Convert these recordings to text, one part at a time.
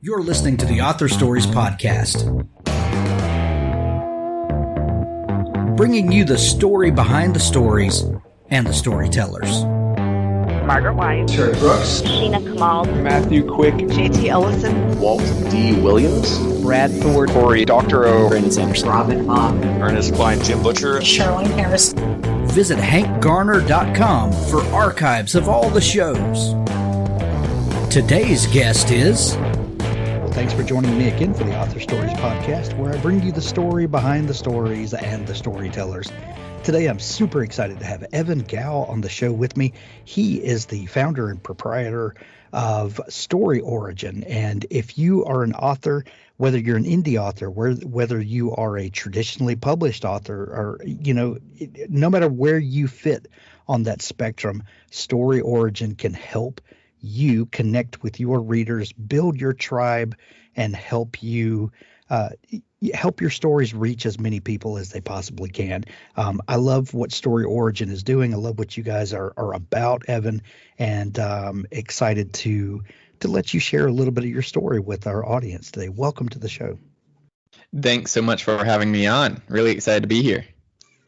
You're listening to the Author Stories Podcast, bringing you the story behind the stories and the storytellers. Margaret White, Terry Brooks, Sheena Kamal, Matthew Quick, JT Ellison, Walt D. Williams, Brad Thor, Corey Doctorow, Brandon Sanders, Robin Mom, Ernest Klein, Jim Butcher, Sherwin Harris. Visit hankgarner.com for archives of all the shows. Today's guest is... Well, thanks for joining me again for the Author Stories Podcast, where I bring you the story behind the stories and the storytellers. Today, I'm super excited to have Evan Gow on the show with me. He is the founder and proprietor of StoryOrigin. And if you are an author, whether you're an indie author, whether you are a traditionally published author, or, no matter where you fit on that spectrum, StoryOrigin can help you connect with your readers, build your tribe, and help you help your stories reach as many people as they possibly can. I love what StoryOrigin is doing. I love what you guys are about, Evan, and excited to let you share a little bit of your story with our audience today. Welcome to the show. Thanks so much for having me on. Really excited to be here.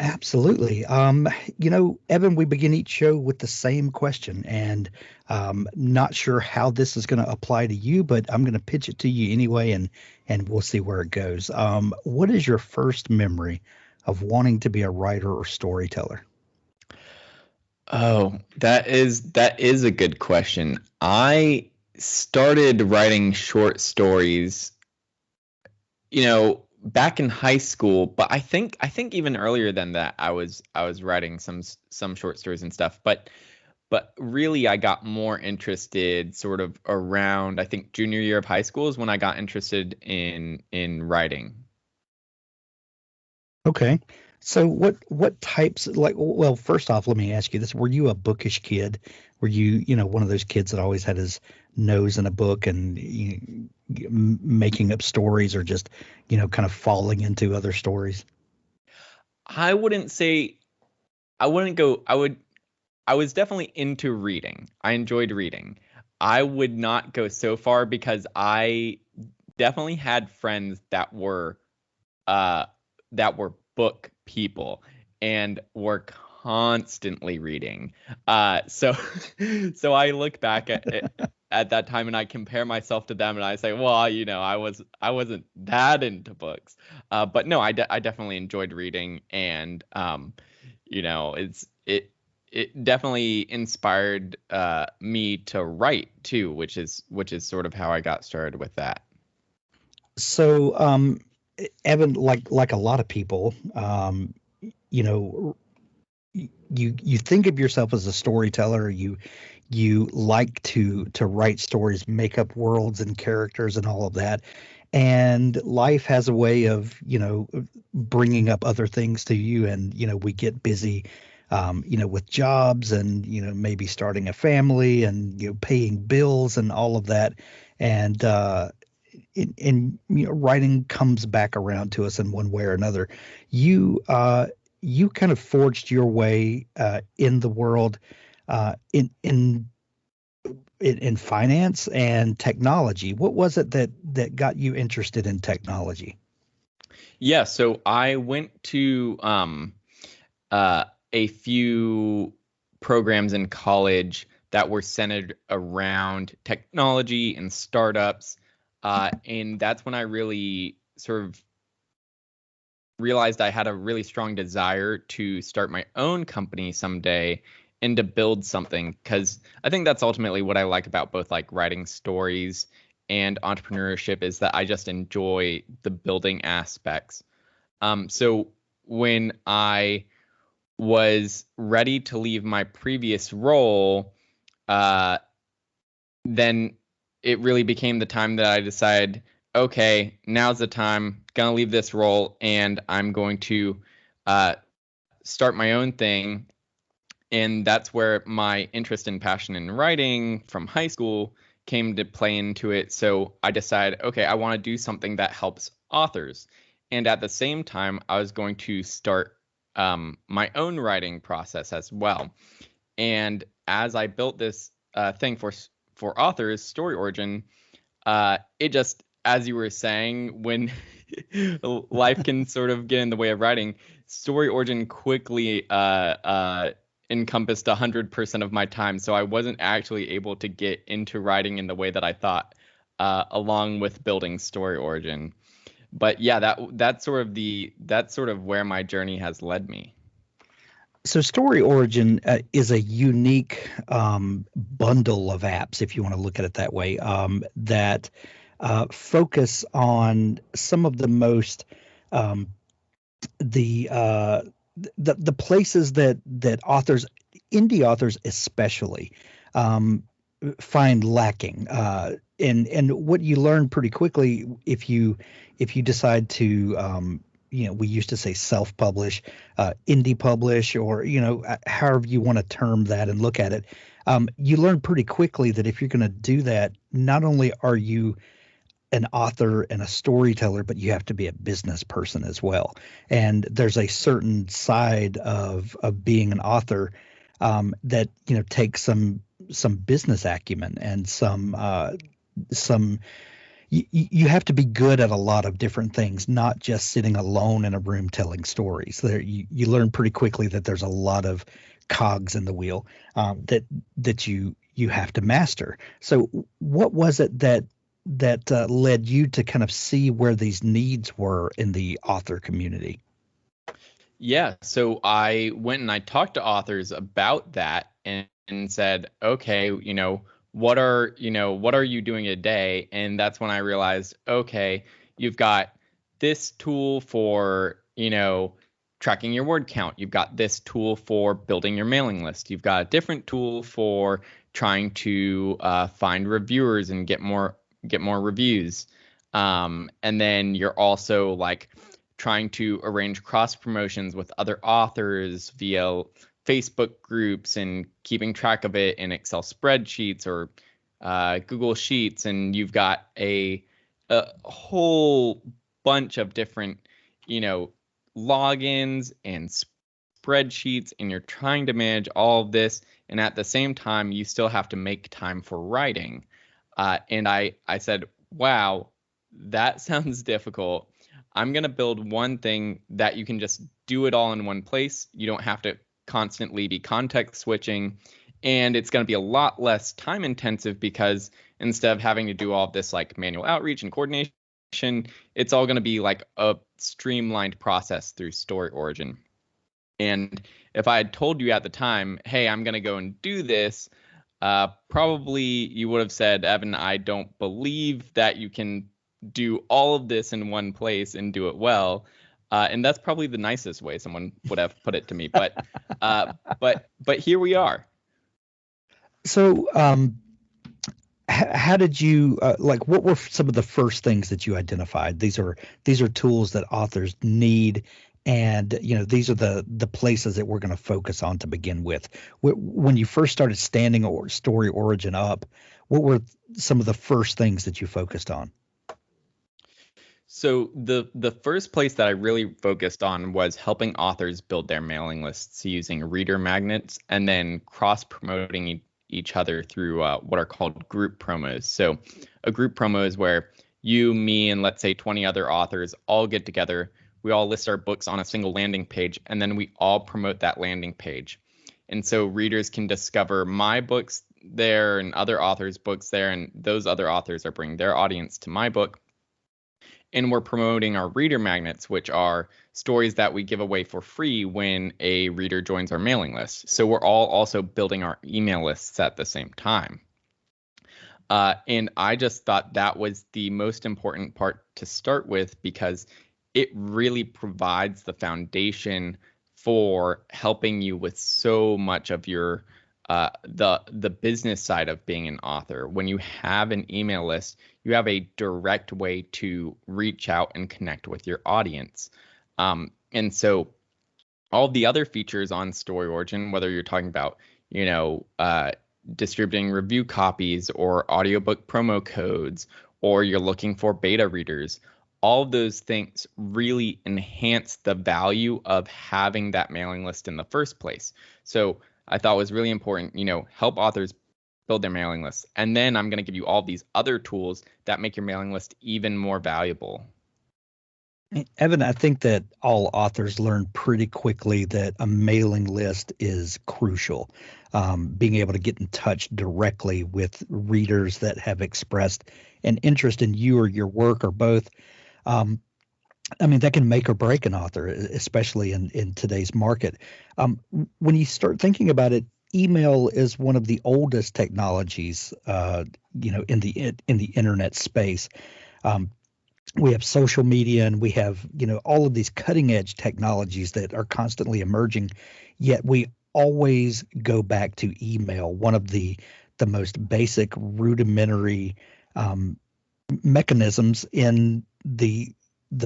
Absolutely. Evan, we begin each show with the same question, and not sure how this is going to apply to you, but I'm going to pitch it to you anyway, and we'll see where it goes. What is your first memory of wanting to be a writer or storyteller? Oh, that is a good question. I started writing short stories, back in high school, but I think even earlier than that, I was writing some short stories and stuff. But really, I got more interested sort of around, I think, junior year of high school is when I got interested in writing. Okay. So what types, well, first off, let me ask you this. Were you a bookish kid? Were you, one of those kids that always had his nose in a book and making up stories, or just, kind of falling into other stories? I was definitely into reading. I enjoyed reading. I would not go so far because I definitely had friends that were book people and were constantly reading. So I look back at that time and I compare myself to them and I say, well, I wasn't that into books. But no, I definitely enjoyed reading, and it definitely inspired me to write too, which is sort of how I got started with that. So, Evan, like a lot of people, you think of yourself as a storyteller. You like to write stories, make up worlds and characters and all of that. And life has a way of, bringing up other things to you. And, we get busy, with jobs and, maybe starting a family and, paying bills and all of that. And writing comes back around to us in one way or another. You kind of forged your way in the world in finance and technology. What was it that got you interested in technology? Yeah, so I went to a few programs in college that were centered around technology and startups. And that's when I really sort of realized I had a really strong desire to start my own company someday and to build something, because I think that's ultimately what I like about both like writing stories and entrepreneurship, is that I just enjoy the building aspects. So when I was ready to leave my previous role, then it really became the time that I decided, okay, now's the time, gonna leave this role, and I'm going to start my own thing. And that's where my interest and passion in writing from high school came to play into it. So I decided, okay, I want to do something that helps authors. And at the same time, I was going to start my own writing process as well. And as I built this thing for authors, StoryOrigin, It just, as you were saying, when life can sort of get in the way of writing, StoryOrigin quickly encompassed 100% of my time. So I wasn't actually able to get into writing in the way that I thought, along with building StoryOrigin. But yeah, that's sort of where my journey has led me. So StoryOrigin is a unique bundle of apps, if you want to look at it that way, that focus on some of the most the places that authors, indie authors especially, find lacking. And what you learn pretty quickly if you decide to we used to say self-publish, indie publish, or however you want to term that and look at it. You learn pretty quickly that if you're going to do that, not only are you an author and a storyteller, but you have to be a business person as well. And there's a certain side of being an author that takes some business acumen and some you have to be good at a lot of different things, not just sitting alone in a room telling stories. There, you learn pretty quickly that there's a lot of cogs in the wheel that you have to master. So, what was it that led you to kind of see where these needs were in the author community? Yeah, so I went and I talked to authors about that and said, okay, what are you doing a day? And that's when I realized, okay, you've got this tool for, tracking your word count. You've got this tool for building your mailing list. You've got a different tool for trying to find reviewers and get more reviews. And then you're also like trying to arrange cross promotions with other authors via Facebook groups and keeping track of it in Excel spreadsheets or Google Sheets. And you've got a whole bunch of different, logins and spreadsheets, and you're trying to manage all of this. And at the same time, you still have to make time for writing. And I said, wow, that sounds difficult. I'm going to build one thing that you can just do it all in one place. You don't have to constantly be context switching. And it's going to be a lot less time intensive because instead of having to do all of this like manual outreach and coordination, it's all going to be like a streamlined process through StoryOrigin. And if I had told you at the time, hey, I'm going to go and do this, probably you would have said, Evan, I don't believe that you can do all of this in one place and do it well. And that's probably the nicest way someone would have put it to me. But here we are. So how did you what were some of the first things that you identified? These are tools that authors need. And, these are the places that we're going to focus on to begin with. When you first started standing StoryOrigin up, what were some of the first things that you focused on? So the first place that I really focused on was helping authors build their mailing lists using reader magnets and then cross-promoting each other through what are called group promos. So a group promo is where you, me, and let's say 20 other authors all get together. We all list our books on a single landing page, and then we all promote that landing page. And so readers can discover my books there and other authors' books there, and those other authors are bringing their audience to my book. And we're promoting our reader magnets, which are stories that we give away for free when a reader joins our mailing list. So we're all also building our email lists at the same time. And I just thought that was the most important part to start with because it really provides the foundation for helping you with so much of your the business side of being an author. When you have an email list, you have a direct way to reach out and connect with your audience. And so all the other features on StoryOrigin, whether you're talking about, distributing review copies or audiobook promo codes, or you're looking for beta readers, all of those things really enhance the value of having that mailing list in the first place. So I thought it was really important, help authors build their mailing list. And then I'm going to give you all these other tools that make your mailing list even more valuable. Evan, I think that all authors learn pretty quickly that a mailing list is crucial. Being able to get in touch directly with readers that have expressed an interest in you or your work or both. That can make or break an author, especially in today's market. When you start thinking about it, email is one of the oldest technologies, in the internet space. We have social media, and we have, all of these cutting edge technologies that are constantly emerging, yet we always go back to email, one of the most basic rudimentary mechanisms in the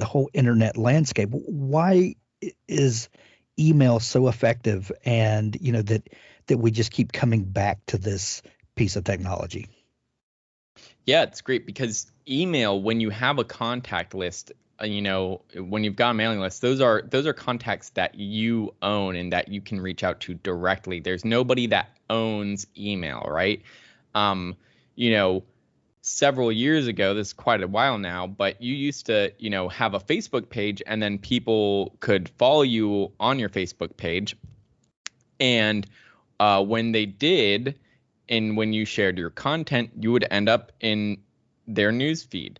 whole internet landscape. Why is email so effective, and that we just keep coming back to this piece of technology? Yeah, it's great because email, when you have a contact list, when you've got a mailing list, those are contacts that you own and that you can reach out to directly. There's nobody that owns email, right? Several years ago, this is quite a while now, but you used to, have a Facebook page, and then people could follow you on your Facebook page. And when they did, and when you shared your content, you would end up in their news feed.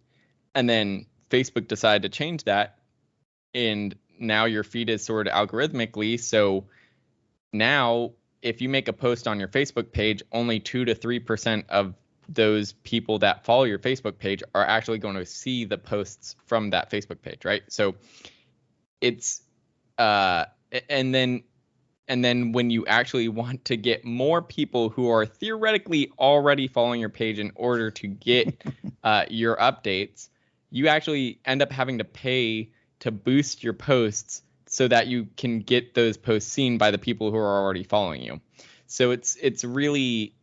And then Facebook decided to change that, and now your feed is sorted algorithmically. So now if you make a post on your Facebook page, only 2 to 3% of those people that follow your Facebook page are actually going to see the posts from that Facebook page, right? So it's and then when you actually want to get more people who are theoretically already following your page in order to get your updates, you actually end up having to pay to boost your posts so that you can get those posts seen by the people who are already following you. So it's really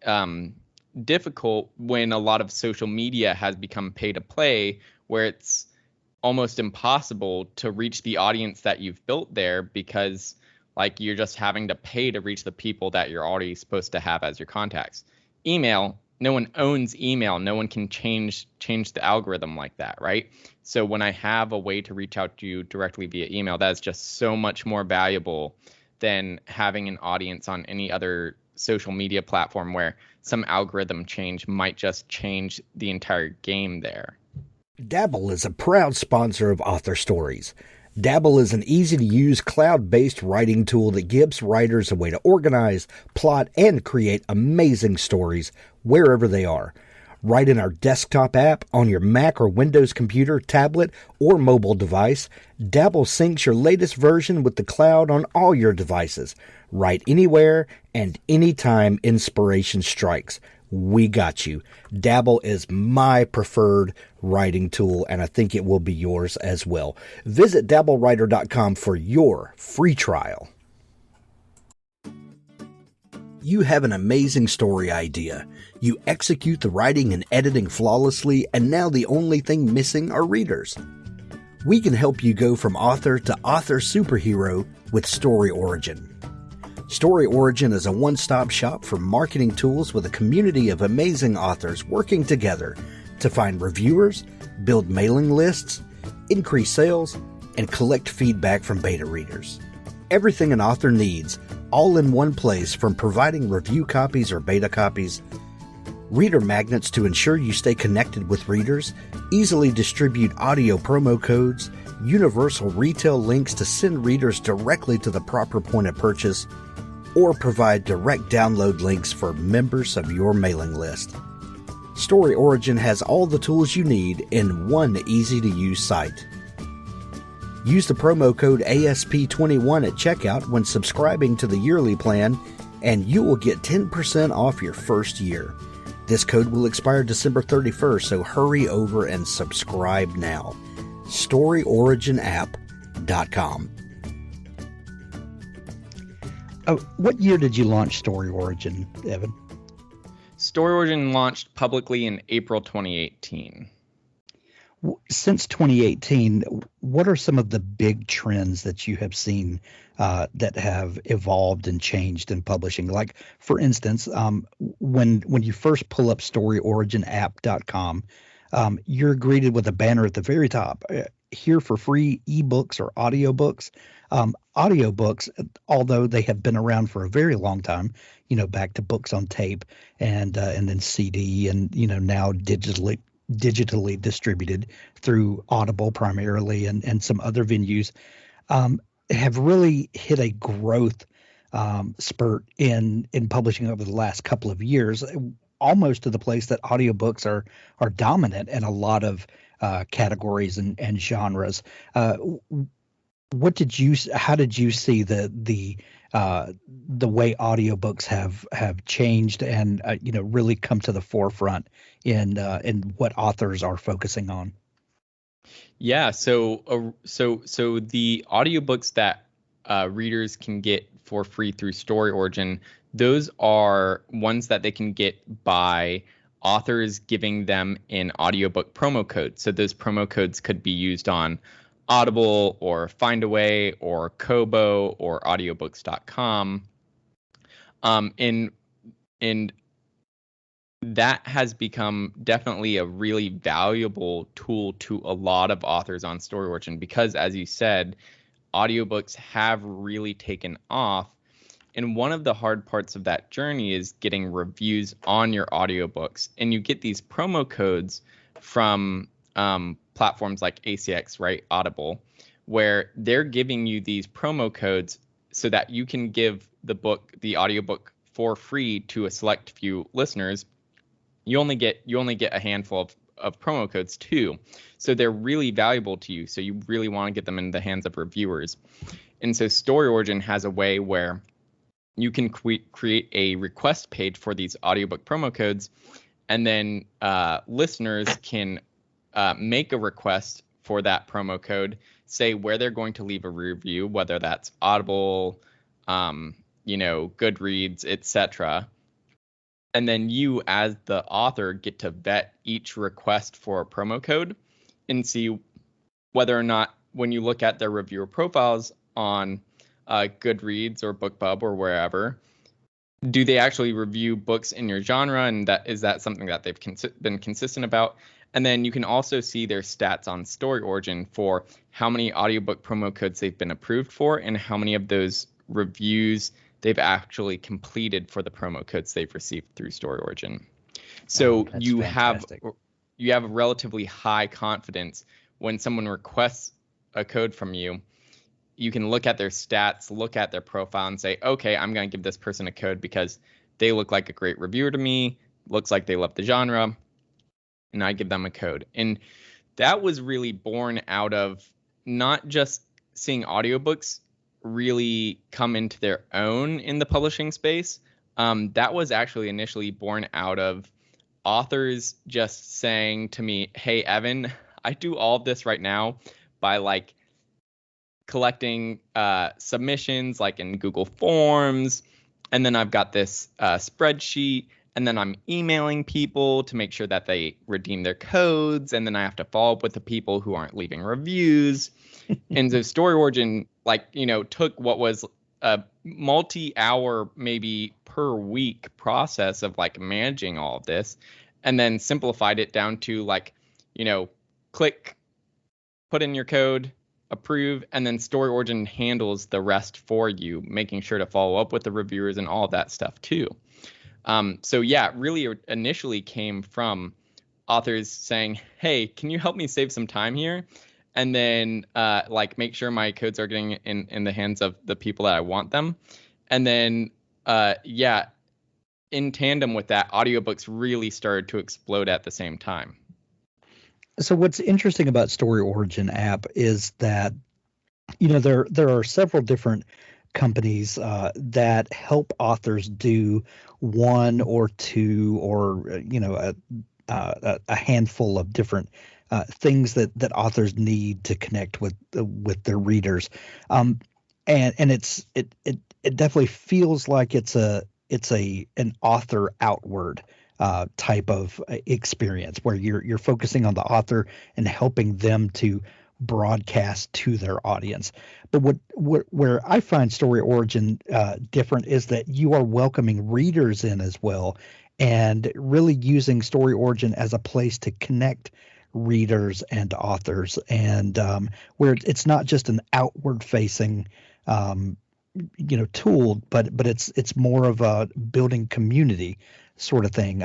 difficult when a lot of social media has become pay to play, where it's almost impossible to reach the audience that you've built there, because you're just having to pay to reach the people that you're already supposed to have as your contacts. Email, no one owns email. No one can change the algorithm like that, right? So when I have a way to reach out to you directly via email, that is just so much more valuable than having an audience on any other social media platform where some algorithm change might just change the entire game there. Dabble is a proud sponsor of Author Stories. Dabble is an easy-to-use, cloud-based writing tool that gives writers a way to organize, plot, and create amazing stories wherever they are. Write in our desktop app on your Mac or Windows computer, tablet, or mobile device. Dabble syncs your latest version with the cloud on all your devices. Write anywhere and anytime inspiration strikes. We got you. Dabble is my preferred writing tool, and I think it will be yours as well. Visit dabblewriter.com for your free trial. You have an amazing story idea. You execute the writing and editing flawlessly, and now the only thing missing are readers. We can help you go from author to author superhero with StoryOrigin. StoryOrigin is a one-stop shop for marketing tools with a community of amazing authors working together to find reviewers, build mailing lists, increase sales, and collect feedback from beta readers. Everything an author needs, all in one place, from providing review copies or beta copies, reader magnets to ensure you stay connected with readers, easily distribute audio promo codes, universal retail links to send readers directly to the proper point of purchase, or provide direct download links for members of your mailing list. StoryOrigin has all the tools you need in one easy-to-use site. Use the promo code ASP21 at checkout when subscribing to the yearly plan, and you will get 10% off your first year. This code will expire December 31st, so hurry over and subscribe now. StoryOriginApp.com. What year did you launch StoryOrigin, Evan? StoryOrigin launched publicly in April 2018. Since 2018, what are some of the big trends that you have seen that have evolved and changed in publishing? Like, for instance, when you first pull up StoryOriginApp.com, you're greeted with a banner at the very top. Here for free ebooks or audiobooks. Audiobooks, although they have been around for a very long time, back to books on tape and then CD and now digitally distributed through Audible primarily and some other venues, have really hit a growth spurt in publishing over the last couple of years, almost to the place that audiobooks are dominant in a lot of categories and genres. How did you see the way audiobooks have changed and really come to the forefront in what authors are focusing on? Yeah, so the audiobooks that readers can get for free through StoryOrigin, those are ones that they can get by authors giving them an audiobook promo code. So those promo codes could be used on Audible or Findaway or Kobo or audiobooks.com. And that has become definitely a really valuable tool to a lot of authors on StoryOrigin because, as you said, audiobooks have really taken off. And one of the hard parts of that journey is getting reviews on your audiobooks. And you get these promo codes from platforms like ACX, right? Audible, where they're giving you these promo codes so that you can give the audiobook for free to a select few listeners. You only get a handful of promo codes too. So they're really valuable to you. So you really want to get them in the hands of reviewers. And so StoryOrigin has a way where you can create a request page for these audiobook promo codes, and then listeners can make a request for that promo code, say where they're going to leave a review, whether that's Audible, Goodreads, etc. And then you, as the author, get to vet each request for a promo code and see whether or not, when you look at their reviewer profiles on Goodreads or BookBub or wherever, do they actually review books in your genre, and is that something that they've been consistent about? And then you can also see their stats on StoryOrigin for how many audiobook promo codes they've been approved for and how many of those reviews they've actually completed for the promo codes they've received through StoryOrigin. So you fantastic. have a relatively high confidence when someone requests a code from you. You can look at their stats, look at their profile, and say, okay, I'm going to give this person a code because they look like a great reviewer to me, looks like they love the genre, and I give them a code. And that was really born out of not just seeing audiobooks really come into their own in the publishing space. That was actually initially born out of authors just saying to me, hey, Evan, I do all of this right now by collecting submissions in Google Forms, and then I've got this spreadsheet, and then I'm emailing people to make sure that they redeem their codes, and then I have to follow up with the people who aren't leaving reviews. And so StoryOrigin took what was a multi-hour, maybe per week process of managing all of this, and then simplified it down to click, put in your code, approve, and then StoryOrigin handles the rest for you, making sure to follow up with the reviewers and all of that stuff too. So yeah, it really initially came from authors saying, hey, can you help me save some time here? And then make sure my codes are getting in the hands of the people that I want them. And then in tandem with that, audiobooks really started to explode at the same time. So what's interesting about StoryOrigin app is that there are several different companies that help authors do one or two or a handful of different things that authors need to connect with their readers, and it definitely feels like it's an author outward type of experience where you're focusing on the author and helping them to broadcast to their audience. But where I find Story Origin different is that you are welcoming readers in as well, and really using Story Origin as a place to connect readers and authors, and where it's not just an outward facing tool, but it's more of a building community sort of thing.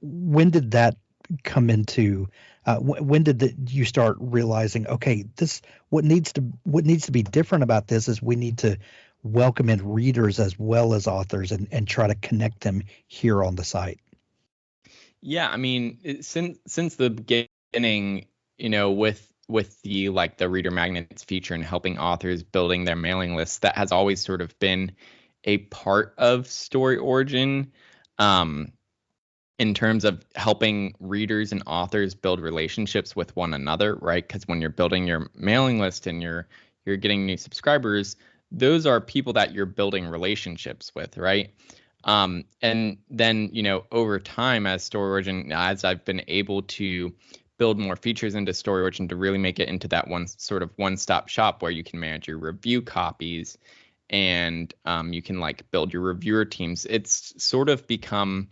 When did that come into when did you start realizing, okay, this what needs to be different about this is we need to welcome in readers as well as authors, and try to connect them here on the site? Yeah, I mean, since the beginning, with the the reader magnets feature and helping authors building their mailing lists, that has always sort of been a part of Story Origin, in terms of helping readers and authors build relationships with one another, right? Because when you're building your mailing list and you're getting new subscribers, those are people that you're building relationships with, right? And then, over time as Story Origin, as I've been able to build more features into Story Origin to really make it into that one-stop shop where you can manage your review copies and you can build your reviewer teams. It's sort of become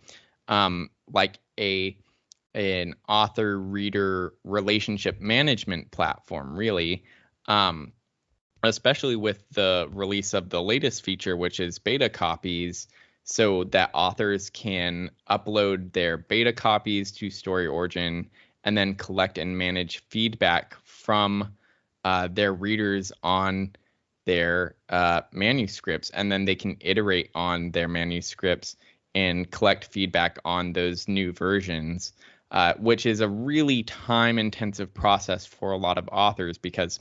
like an author-reader relationship management platform, really. Especially with the release of the latest feature, which is beta copies, so that authors can upload their beta copies to Story Origin and then collect and manage feedback from their readers on their manuscripts. And then they can iterate on their manuscripts and collect feedback on those new versions, which is a really time-intensive process for a lot of authors, because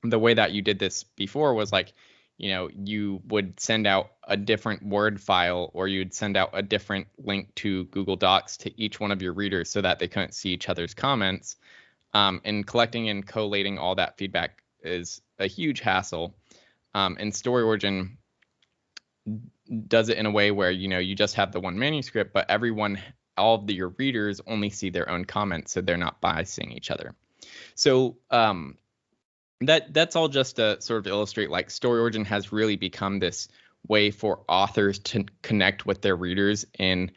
the way that you did this before was you would send out a different Word file, or you'd send out a different link to Google Docs to each one of your readers so that they couldn't see each other's comments. And collecting and collating all that feedback is a huge hassle. And Story Origin does it in a way where, you just have the one manuscript, but all of your readers only see their own comments, so they're not biasing each other. So that's all just to sort of illustrate, Story Origin has really become this way for authors to connect with their readers in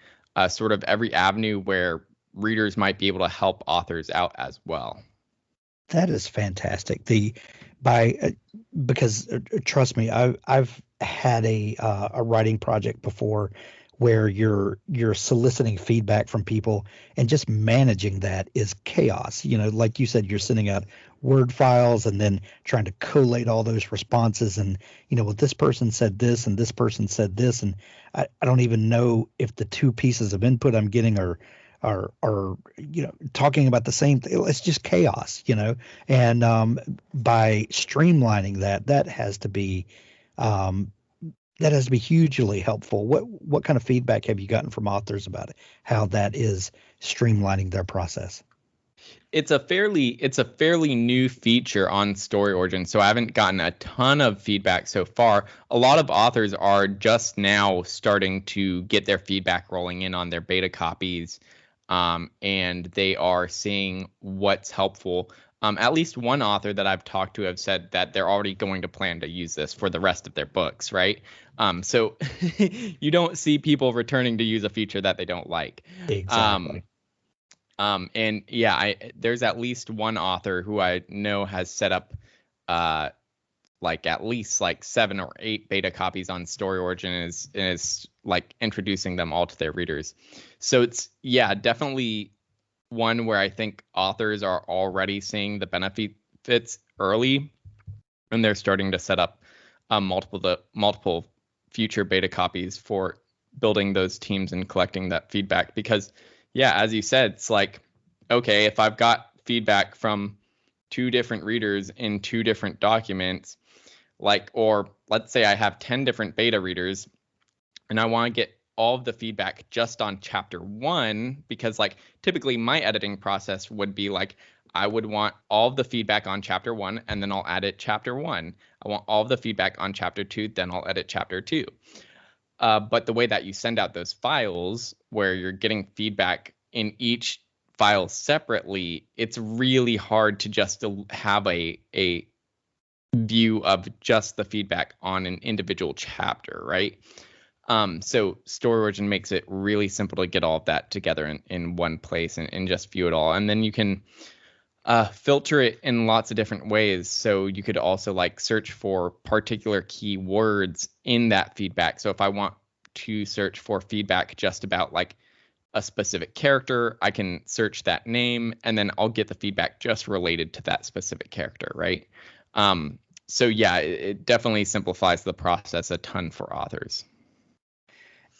sort of every avenue where readers might be able to help authors out as well. That is fantastic. Because trust me, I've had a writing project before where you're soliciting feedback from people, and just managing that is chaos. Like you said, you're sending out Word files and then trying to collate all those responses, and well, this person said this and this person said this, and I don't even know if the two pieces of input I'm getting are talking about the same thing. It's just chaos, and by streamlining that has to be hugely helpful. What kind of feedback have you gotten from authors about it, how that is streamlining their process? It's a fairly new feature on Story Origin, so I haven't gotten a ton of feedback so far. A lot of authors are just now starting to get their feedback rolling in on their beta copies, and they are seeing what's helpful. At least one author that I've talked to have said that they're already going to plan to use this for the rest of their books, right? So you don't see people returning to use a feature that they don't like. Exactly. And yeah, there's at least one author who I know has set up at least 7 or 8 beta copies on Story Origin, and is introducing them all to their readers. So it's definitely one where I think authors are already seeing the benefits early, and they're starting to set up multiple future beta copies for building those teams and collecting that feedback. Because as you said, it's okay, if I've got feedback from 2 different readers in 2 different documents, or let's say I have 10 different beta readers, and I want to get all of the feedback just on chapter 1, because typically my editing process would be I would want all of the feedback on chapter 1, and then I'll edit chapter 1. I want all of the feedback on chapter 2, then I'll edit chapter 2. But the way that you send out those files where you're getting feedback in each file separately, it's really hard to just have a view of just the feedback on an individual chapter, right? So StoryOrigin makes it really simple to get all of that together in one place and just view it all. And then you can filter it in lots of different ways. So you could also like search for particular keywords in that feedback. So if I want to search for feedback just about like a specific character, I can search that name and then I'll get the feedback just related to that specific character, right? So yeah, it definitely simplifies the process a ton for authors.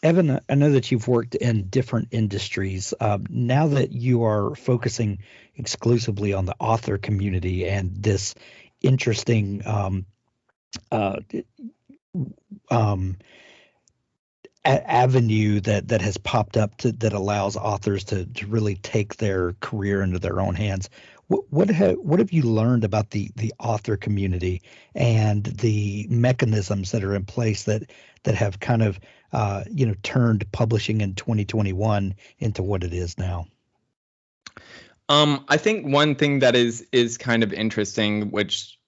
Evan, I know that you've worked in different industries. Now that you are focusing exclusively on the author community and this interesting avenue that has popped up that allows authors to really take their career into their own hands, what have you learned about the author community and the mechanisms that are in place that have kind of turned publishing in 2021 into what it is now? I think one thing that is kind of interesting, which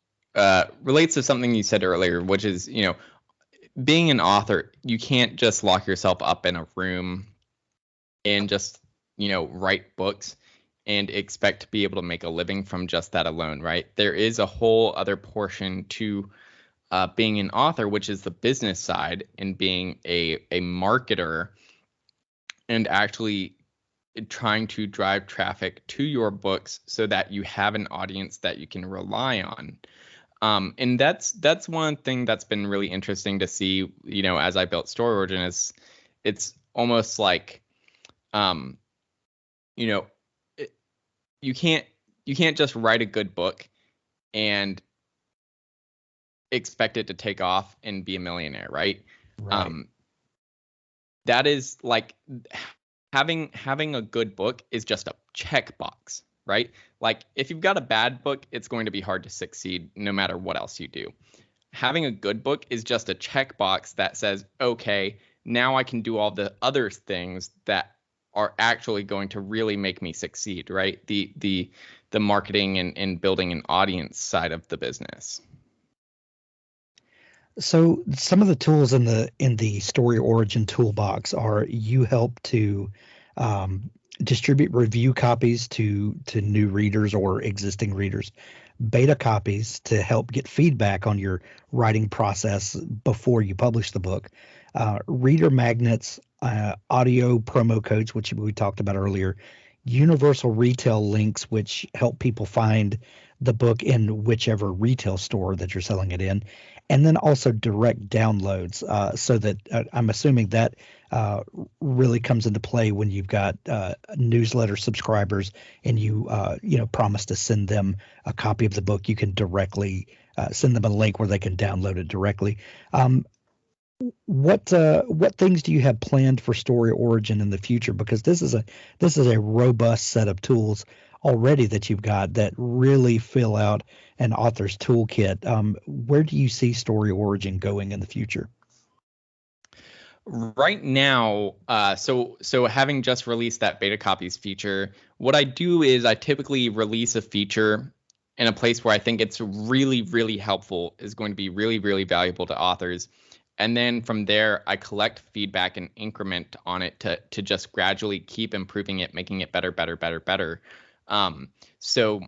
relates to something you said earlier, which is, being an author, you can't just lock yourself up in a room and just, write books and expect to be able to make a living from just that alone, right? There is a whole other portion to being an author, which is the business side and being a marketer and actually trying to drive traffic to your books so that you have an audience that you can rely on. And that's one thing that's been really interesting to see, as I built StoryOrigin, is it's almost like, you can't just write a good book and expect it to take off and be a millionaire, right? That is like having a good book is just a checkbox, right? Like if you've got a bad book, it's going to be hard to succeed no matter what else you do. Having a good book is just a checkbox that says, okay, now I can do all the other things that are actually going to really make me succeed, right? The marketing and building an audience side of the business. So some of the tools in the StoryOrigin toolbox are you help to distribute review copies to new readers or existing readers, beta copies to help get feedback on your writing process before you publish the book, reader magnets, audio promo codes, which we talked about earlier, universal retail links, which help people find the book in whichever retail store that you're selling it in, and then also direct downloads, so that I'm assuming that really comes into play when you've got newsletter subscribers and you promise to send them a copy of the book. You can directly send them a link where they can download it directly. What things do you have planned for StoryOrigin in the future? Because this is a robust set of tools already that you've got that really fill out an author's toolkit. Where do you see StoryOrigin going in the future? Right now, so having just released that beta copies feature, what I do is I typically release a feature in a place where I think it's really, really helpful, is going to be really, really valuable to authors. And then from there, I collect feedback and increment on it to just gradually keep improving it, making it better, better, better, better. So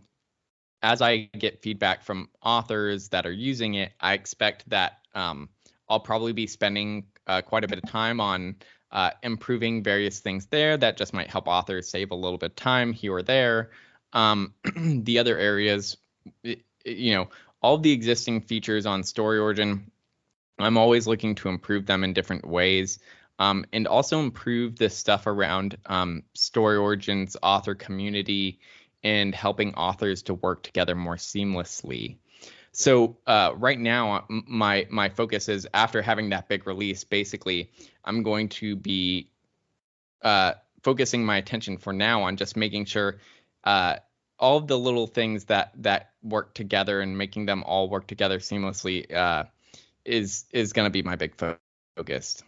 as I get feedback from authors that are using it, I expect that I'll probably be spending quite a bit of time on improving various things there that just might help authors save a little bit of time here or there. The other areas, all of the existing features on StoryOrigin, I'm always looking to improve them in different ways, and also improve the stuff around StoryOrigin's author community and helping authors to work together more seamlessly. So right now, my focus is, after having that big release, basically, I'm going to be focusing my attention for now on just making sure all of the little things that work together and making them all work together seamlessly is going to be my big focus.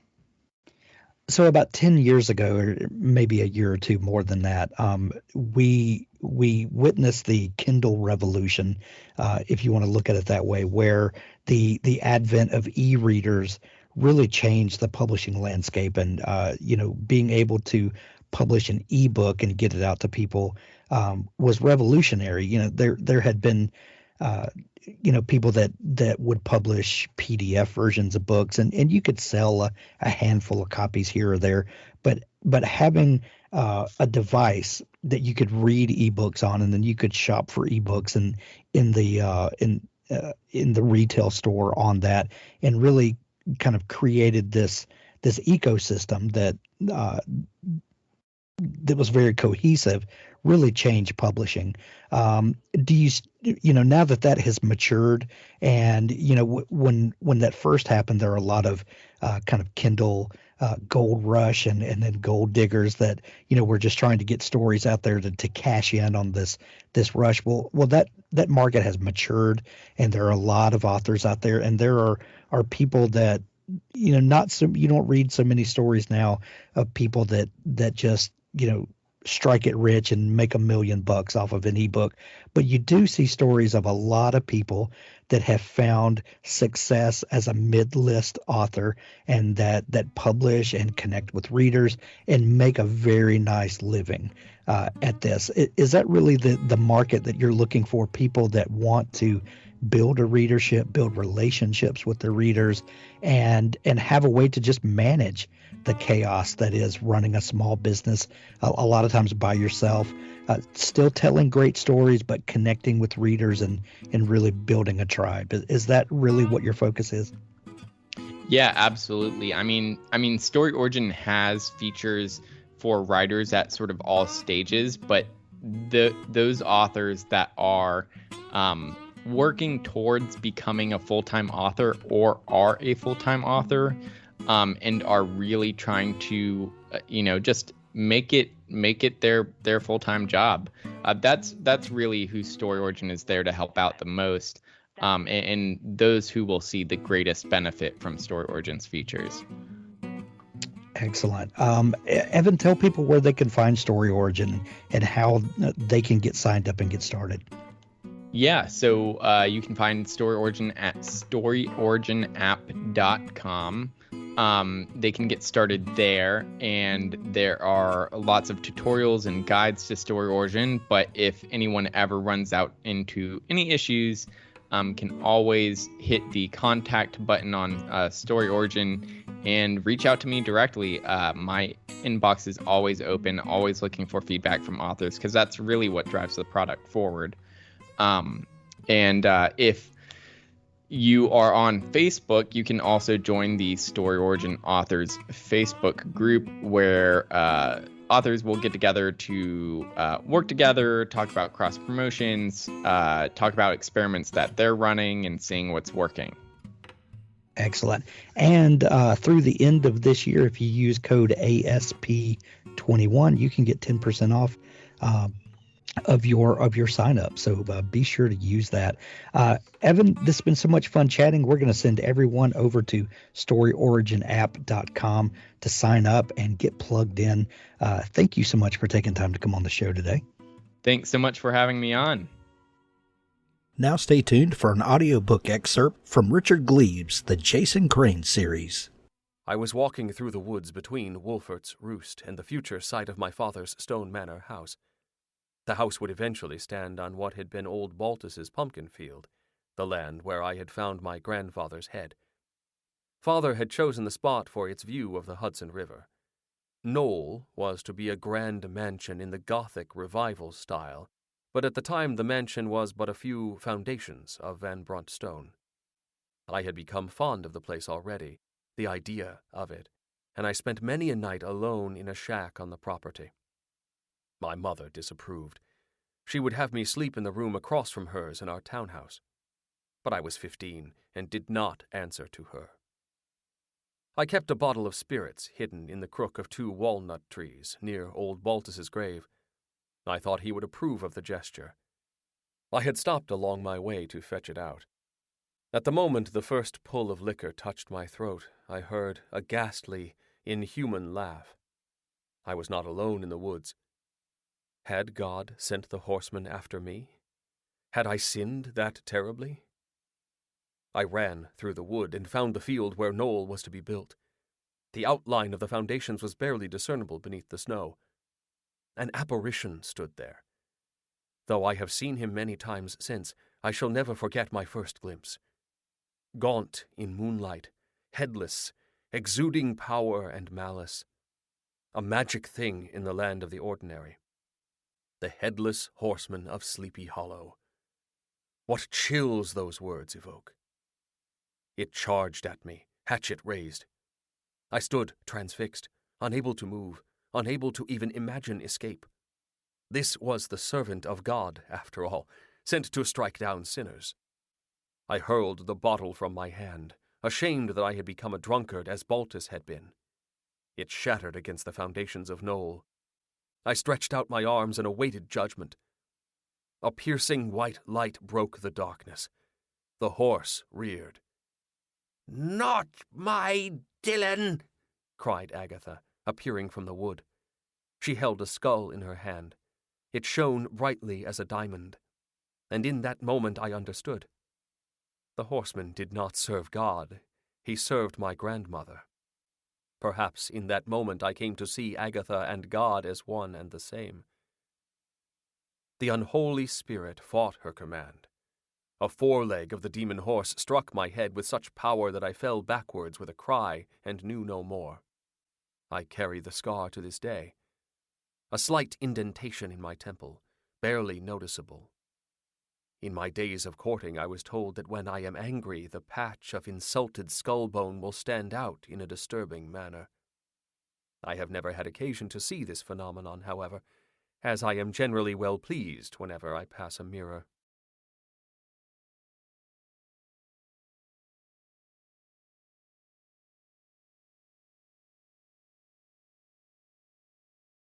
So about 10 years ago, or maybe a year or two more than that, we witnessed the Kindle Revolution, if you want to look at it that way, where the advent of e-readers really changed the publishing landscape, and being able to publish an ebook and get it out to people was revolutionary. There had been uh, people that would publish PDF versions of books, and you could sell a handful of copies here or there, but having a device that you could read ebooks on, and then you could shop for ebooks and in the retail store on that, and really kind of created this ecosystem uh, that was very cohesive, really changed publishing. Do now that has matured, and when that first happened, there are a lot of kind of Kindle gold rush and then gold diggers that were just trying to get stories out there to cash in on this rush. Well, that market has matured, and there are a lot of authors out there, and there are people that not so you don't read so many stories now of people that just strike it rich and make $1 million off of an ebook, but you do see stories of a lot of people that have found success as a mid-list author, and that publish and connect with readers and make a very nice living at this. Is that really the market that you're looking for? People that want to build a readership, build relationships with their readers, and have a way to just manage the chaos that is running a small business, a lot of times by yourself, still telling great stories, but connecting with readers and really building a tribe. Is that really what your focus is? Yeah, absolutely. I mean, StoryOrigin has features for writers at sort of all stages, but those authors that are working towards becoming a full-time author or are a full-time author, and are really trying to just make it their full-time job. That's really who StoryOrigin is there to help out the most, and those who will see the greatest benefit from StoryOrigin's features. Excellent. Evan, tell people where they can find StoryOrigin and how they can get signed up and get started. Yeah, so you can find StoryOrigin at StoryOriginApp.com. They can get started there, and there are lots of tutorials and guides to StoryOrigin, but if anyone ever runs out into any issues, can always hit the contact button on StoryOrigin and reach out to me directly. My inbox is always open, always looking for feedback from authors, because that's really what drives the product forward. If you are on Facebook, you can also join the StoryOrigin Authors Facebook group, where authors will get together to work together, talk about cross promotions, talk about experiments that they're running and seeing what's working. Excellent. And through the end of this year, if you use code ASP21, you can get 10% off of your sign up. So be sure to use that. Evan, this has been so much fun chatting. We're going to send everyone over to StoryOriginApp.com to sign up and get plugged in. Thank you so much for taking time to come on the show today. Thanks so much for having me on. Now stay tuned for an audiobook excerpt from Richard Gleaves' The Jason Crane series. I was walking through the woods between Wolfert's Roost and the future site of my father's Stone Manor house. The house would eventually stand on what had been old Baltus's pumpkin field, the land where I had found my grandfather's head. Father had chosen the spot for its view of the Hudson River. Knoll was to be a grand mansion in the Gothic Revival style, but at the time the mansion was but a few foundations of Van Brunt stone. I had become fond of the place already, the idea of it, and I spent many a night alone in a shack on the property. My mother disapproved. She would have me sleep in the room across from hers in our townhouse. But I was 15 and did not answer to her. I kept a bottle of spirits hidden in the crook of 2 walnut trees near old Baltus's grave. I thought he would approve of the gesture. I had stopped along my way to fetch it out. At the moment the first pull of liquor touched my throat, I heard a ghastly, inhuman laugh. I was not alone in the woods. Had God sent the horsemen after me? Had I sinned that terribly? I ran through the wood and found the field where Noel was to be built. The outline of the foundations was barely discernible beneath the snow. An apparition stood there. Though I have seen him many times since, I shall never forget my first glimpse. Gaunt in moonlight, headless, exuding power and malice. A magic thing in the land of the ordinary. The headless horseman of Sleepy Hollow. What chills those words evoke. It charged at me, hatchet raised. I stood transfixed, unable to move, unable to even imagine escape. This was the servant of God, after all, sent to strike down sinners. I hurled the bottle from my hand, ashamed that I had become a drunkard as Baltus had been. It shattered against the foundations of Noel. I stretched out my arms and awaited judgment. A piercing white light broke the darkness. The horse reared. "Not my Dylan!" cried Agatha, appearing from the wood. She held a skull in her hand. It shone brightly as a diamond, and in that moment I understood. The horseman did not serve God. He served my grandmother. Perhaps in that moment I came to see Agatha and God as one and the same. The unholy spirit fought her command. A foreleg of the demon horse struck my head with such power that I fell backwards with a cry and knew no more. I carry the scar to this day. A slight indentation in my temple, barely noticeable. In my days of courting, I was told that when I am angry, the patch of insulted skull bone will stand out in a disturbing manner. I have never had occasion to see this phenomenon, however, as I am generally well pleased whenever I pass a mirror.